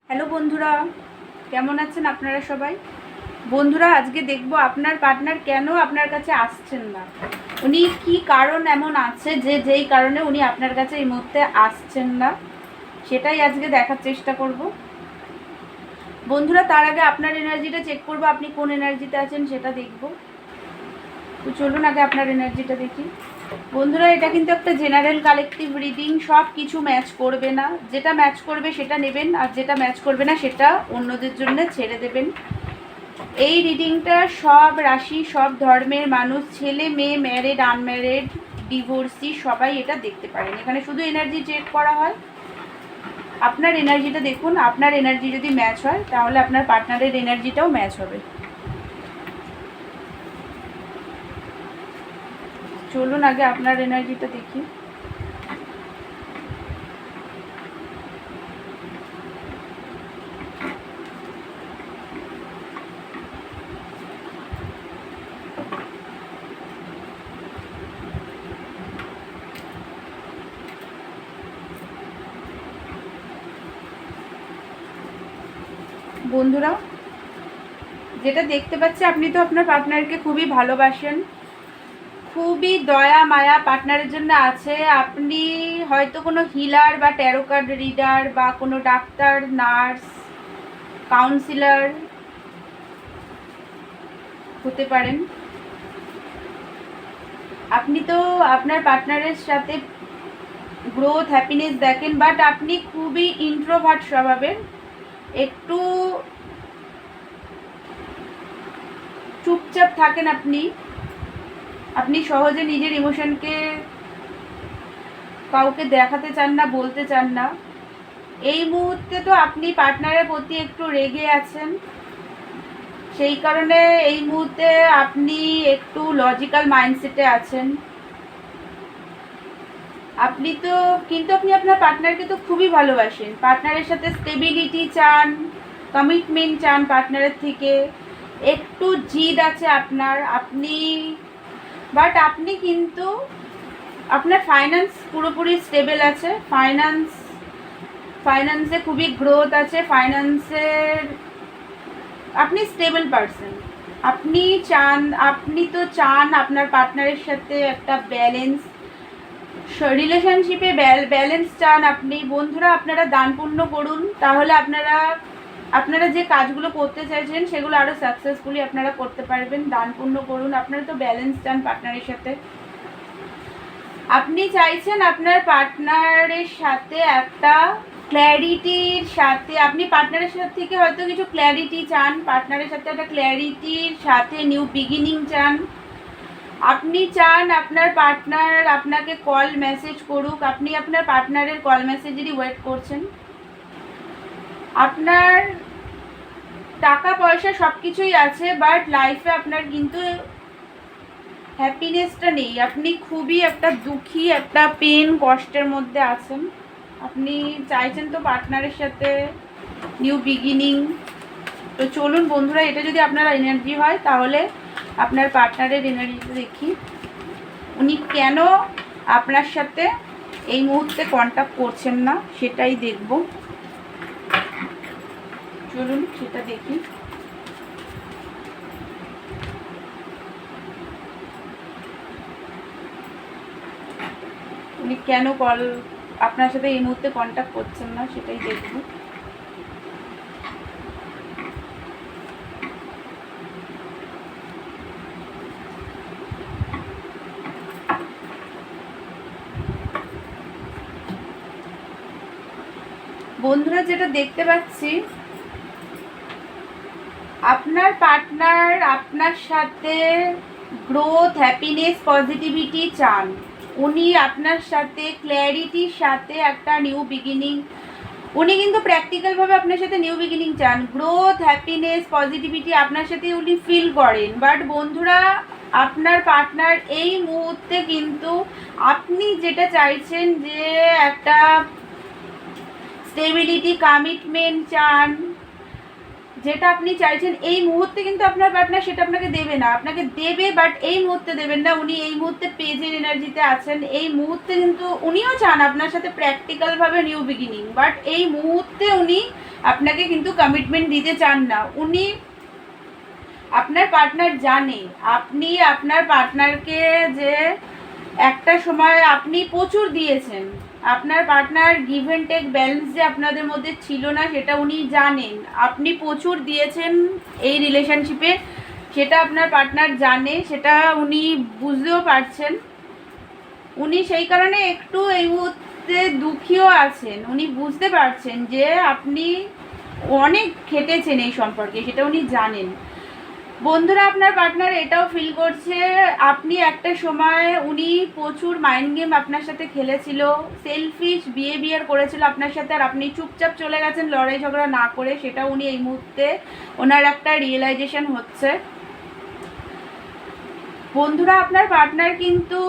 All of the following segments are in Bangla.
হ্যালো বন্ধুরা, কেমন আছেন আপনারা সবাই? বন্ধুরা, আজকে দেখব আপনার পার্টনার কেন আপনার কাছে আসছেন না। উনি কি কারণ এমন আছে যেই কারণে উনি আপনার কাছে এই মুহূর্তে আসছেন না, সেটাই আজকে দেখার চেষ্টা করব। বন্ধুরা, তার আগে আপনার এনার্জিটা চেক করব, আপনি কোন এনার্জিতে আছেন সেটা দেখব। তো চলুন আগে আপনার এনার্জিটা দেখি। বন্ধুরা, এটা কিন্তু একটা জেনারেল কালেকটিভ রিডিং, সব কিছু ম্যাচ করবে না। যেটা ম্যাচ করবে সেটা নেবেন, আর যেটা ম্যাচ করবে না সেটা অন্যদের জন্য ছেড়ে দেবেন। এই রিডিংটা সব রাশি, সব ধর্মের মানুষ, ছেলে মেয়ে, ম্যারেড, আনম্যারেড, ডিভোর্সি, সবাই এটা দেখতে পারেন। এখানে শুধু এনার্জি চেক করা হয়। আপনার এনার্জিটা দেখুন, আপনার এনার্জি যদি ম্যাচ হয় তাহলে আপনার পার্টনারের এনার্জিটাও ম্যাচ হবে। চলুন আগে আপনার এনার্জিটা দেখি। বন্ধুরা, যেটা দেখতে পাচ্ছি, আপনি তো আপনার পার্টনারকে খুবই ভালোবাসেন, খুবই দয়া মায়া পার্টনারের জন্য আছে। আপনি হয়তো কোনো হিলার বা ট্যারো কার্ড রিডার বা কোনো ডাক্তার, নার্স, কাউন্সিলার হতে পারেন। আপনি তো আপনার পার্টনারের সাথে গ্রোথ, হ্যাপিনেস দেখেন, বাট আপনি খুবই ইন্ট্রোভার্ট স্বভাবের, একটু চুপচাপ থাকেন। আপনি সহজে নিজের ইমোশনকে কাউকে দেখাতে চান না, বলতে চান না। এই মুহূর্তে তো আপনি পার্টনারের প্রতি একটু রেগে আছেন, সেই কারণে এই মুহূর্তে আপনি একটু লজিক্যাল মাইন্ডসেটে আছেন। কিন্তু আপনি আপনার পার্টনারকে তো খুবই ভালোবাসেন, পার্টনারের সাথে স্টেবিলিটি চান, কমিটমেন্ট চান পার্টনারের থেকে, একটু জিদ আছে আপনার। আপনি কিন্তু আপনার ফাইন্যান্স পুরোপুরি স্টেবল আছে, ফাইন্যান্সে খুবই গ্রোথ আছে, ফাইন্যান্সের আপনি স্টেবল পারসন। আপনি তো চান আপনার পার্টনারের সাথে একটা ব্যালেন্স, রিলেশনশিপে ব্যালেন্স চান আপনি। বন্ধুরা, আপনারা দান পুণ্য করুন, তাহলে আপনারা যে কাজগুলো করতে চাইছেন সেগুলো আরও সাকসেসফুলি আপনারা করতে পারবেন। দান পুণ্য করুন, আপনারা তো ব্যালেন্স চান পার্টনারের সাথে। আপনি চাইছেন আপনার পার্টনারের সাথে একটা ক্ল্যারিটির সাথে, আপনি পার্টনারের সাথে থেকে হয়তো কিছু ক্ল্যারিটি চান, পার্টনারের সাথে একটা ক্ল্যারিটির সাথে নিউ বিগিনিং চান। আপনি চান আপনার পার্টনার আপনাকে কল মেসেজ করুক, আপনি আপনার পার্টনারের কল মেসেজেরই ওয়েট করছেন। আপনার টাকা পয়সা সব কিছুই আছে, বাট লাইফে আপনার কিন্তু হ্যাপিনেসটা নেই। আপনি খুবই একটা দুঃখী, একটা পেন, কষ্টের মধ্যে আছেন। আপনি চাইছেন তো পার্টনারের সাথে নিউ বিগিনিং। তো চলুন বন্ধুরা, এটা যদি আপনার এনার্জি হয় তাহলে আপনার পার্টনারের এনার্জিটা দেখি। উনি কেন আপনার সাথে এই মুহূর্তে কন্ট্যাক্ট করছেন না সেটাই দেখব। চলুন সেটা দেখি। উনি কেন আপনার সাথে এই মুহূর্তে কন্ট্যাক্ট করছেন না সেটাই দেখব। বন্ধুরা, যেটা দেখতে পাচ্ছি, আপনার পার্টনার আপনার সাথে গ্রোথ, হ্যাপিনেস, পজিটিভিটি চান। উনি আপনার সাথে ক্ল্যারিটির সাথে একটা নিউ বিগিনিং, উনি কিন্তু প্র্যাকটিক্যালভাবে আপনার সাথে নিউ বিগিনিং চান। গ্রোথ, হ্যাপিনেস, পজিটিভিটি আপনার সাথে উনি ফিল করেন। বাট বন্ধুরা, আপনার পার্টনার এই মুহূর্তে কিন্তু আপনি যেটা চাইছেন, যে একটা স্টেবিলিটি, কমিটমেন্ট চান, যেটা আপনি চাইছেন এই মুহূর্তে কিন্তু আপনার পার্টনার সেটা আপনাকে দেবে না, আপনাকে দেবে বাট এই মুহূর্তে দেবেন না। উনি এই মুহূর্তে পেজের এনার্জিতে আছেন, এই মুহূর্তে কিন্তু উনিও চান আপনার সাথে প্র্যাকটিক্যালভাবে নিউ বিগিনিং, বাট এই মুহূর্তে উনি আপনাকে কিন্তু কমিটমেন্ট দিতে চান না। উনি আপনার পার্টনার জানে আপনি আপনার পার্টনারকে যে একটা সময় আপনি প্রচুর দিয়েছেন, আপনার partner give and take balance যে আপনাদের মধ্যে ছিল না সেটা উনি জানেন। আপনি প্রচুর দিয়েছেন এই রিলেশনশিপে, সেটা আপনার পার্টনার জানে, সেটা উনি বুঝতেও পারছেন। উনি সেই কারণে একটু এই মুহূর্তে দুঃখীও আছেন। উনি বুঝতে পারছেন যে আপনি অনেক খেটেছেন এই সম্পর্কে, সেটা উনি জানেন। বন্ধুরা, আপনার পার্টনার এটাও ফিল করছে আপনি একটা সময় উনি প্রচুর মাইন্ড গেম আপনার সাথে খেলেছিল, সেলফিশ বিহেভিয়ার করেছিল আপনার সাথে, আর আপনি চুপচাপ চলে গেছেন লড়াই ঝগড়া না করে। সেটা উনি এই মুহূর্তে ওনার একটা রিয়েলাইজেশন হচ্ছে। বন্ধুরা, আপনার পার্টনার কিন্তু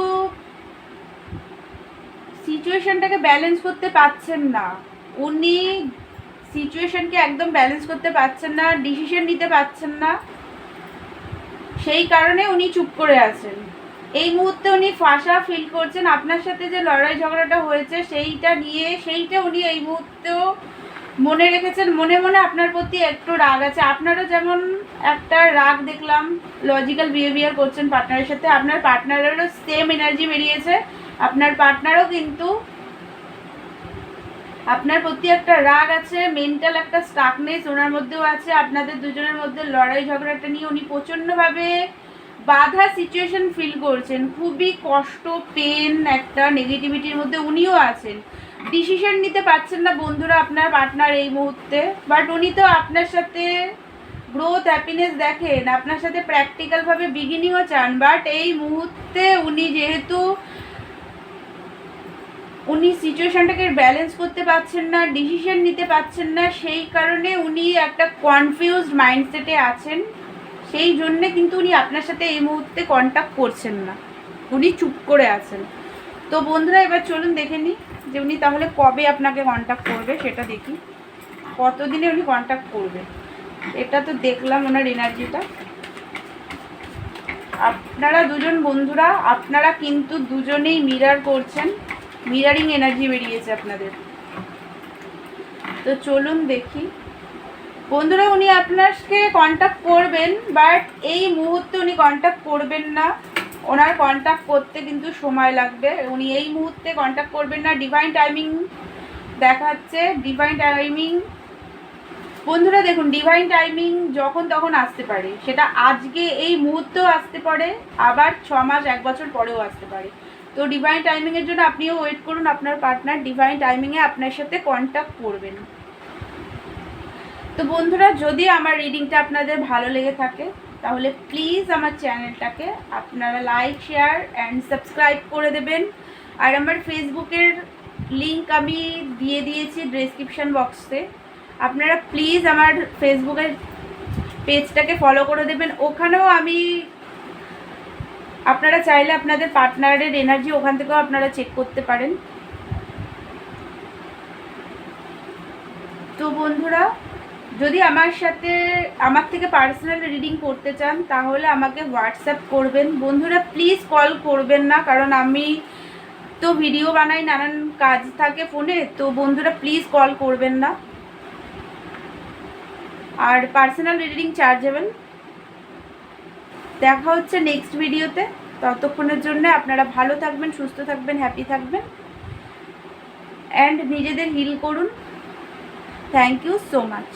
সিচুয়েশনটাকে ব্যালেন্স করতে পারছেন না। উনি সিচুয়েশনকে একদম ব্যালেন্স করতে পারছেন না, ডিসিশন নিতে পারছেন না, সেই কারণে উনি চুপ করে আছেন। এই মুহূর্তে উনি ফাঁসা ফিল করছেন আপনার সাথে যে লড়াই ঝগড়াটা হয়েছে সেইটা নিয়ে, সেইটা উনি এই মুহূর্তেও মনে রেখেছেন। মনে মনে আপনার প্রতি একটু রাগ আছে। আপনারও যেমন একটা রাগ দেখলাম, লজিক্যাল বিহেভিয়ার করছেন পার্টনারের সাথে, আপনার পার্টনারেরও সেম এনার্জি বেরিয়েছে। আপনার পার্টনারও কিন্তু আপনার প্রতি একটা রাগ আছে, মেন্টাল একটা স্টাকনেস ওনার মধ্যেও আছে। আপনাদের দুজনের মধ্যে লড়াই ঝগড়াটা নিয়ে উনি প্রচণ্ডভাবে বাধা সিচুয়েশন ফিল করছেন, খুবই কষ্ট, পেন, একটা নেগেটিভিটির মধ্যে উনিও আছেন। ডিসিশন নিতে পারছেন না বন্ধুরা আপনার পার্টনার এই মুহূর্তে, বাট উনি তো আপনার সাথে গ্রোথ হ্যাপিনেস দেখেন, আপনার সাথে প্র্যাকটিক্যালভাবে বিগিনিংও চান, বাট এই মুহূর্তে উনি যেহেতু উনি সিচুয়েশনটাকে ব্যালেন্স করতে পারছেন না, ডিসিশন নিতে পারছেন না, সেই কারণে উনি একটা কনফিউজড মাইন্ডসেটে আছেন। সেই জন্যে কিন্তু উনি আপনার সাথে এই মুহূর্তে কন্ট্যাক্ট করছেন না, উনি চুপ করে আছেন। তো বন্ধুরা, এবার চলুন দেখে নিই যে উনি তাহলে কবে আপনাকে কন্ট্যাক্ট করবে, সেটা দেখি কতদিনে উনি কন্ট্যাক্ট করবে। এটা তো দেখলাম ওনার এনার্জিটা। আপনারা দুজন বন্ধুরা, আপনারা কিন্তু দুজনেই মিরার করছেন, মিরারিং এনার্জি বেরিয়েছে আপনাদের। তো চলুন দেখি বন্ধুরা, উনি আপনাকে কন্ট্যাক্ট করবেন, বাট এই মুহূর্তে উনি কন্ট্যাক্ট করবেন না। ওনার কন্ট্যাক্ট করতে কিন্তু সময় লাগবে, উনি এই মুহূর্তে কন্ট্যাক্ট করবেন না। ডিভাইন টাইমিং দেখাচ্ছে, ডিভাইন টাইমিং। বন্ধুরা দেখুন, ডিভাইন টাইমিং যখন তখন আসতে পারে, সেটা আজকে এই মুহূর্তেও আসতে পারে, আবার 6 মাস 1 বছর পরেও আসতে পারে। তো ডিভাইন টাইমিংয়ের জন্য আপনিও ওয়েট করুন, আপনার পার্টনার ডিভাইন টাইমিংয়ে আপনার সাথে কন্ট্যাক্ট করবেন। তো বন্ধুরা, যদি আমার রিডিংটা আপনাদের ভালো লেগে থাকে তাহলে প্লিজ আমার চ্যানেলটাকে আপনারা লাইক, শেয়ার অ্যান্ড সাবস্ক্রাইব করে দেবেন। আর আমার ফেসবুকের লিঙ্ক আমি দিয়ে দিয়েছি ডেসক্রিপশন বক্সে, আপনারা প্লিজ আমার ফেসবুকের পেজটাকে ফলো করে দেবেন। ওখানেও আমি, আপনারা চাইলে আপনাদের পার্টনারের এনার্জি ওখান থেকেও আপনারা চেক করতে পারেন। তো বন্ধুরা, যদি আমার থেকে পার্সোনাল রিডিং করতে চান তাহলে আমাকে হোয়াটসঅ্যাপ করবেন। বন্ধুরা প্লিজ কল করবেন না, কারণ আমি তো ভিডিও বানাই, নানান কাজ থাকে ফোনে। তো বন্ধুরা প্লিজ কল করবেন না। আর পার্সোনাল রিডিং চার্জেবল। দেখা হচ্ছে নেক্সট ভিডিওতে। ততক্ষণের জন্য আপনারা ভালো থাকবেন, সুস্থ থাকবেন, হ্যাপি থাকবেন অ্যান্ড নিজেদের হিল করুন। Thank you so much.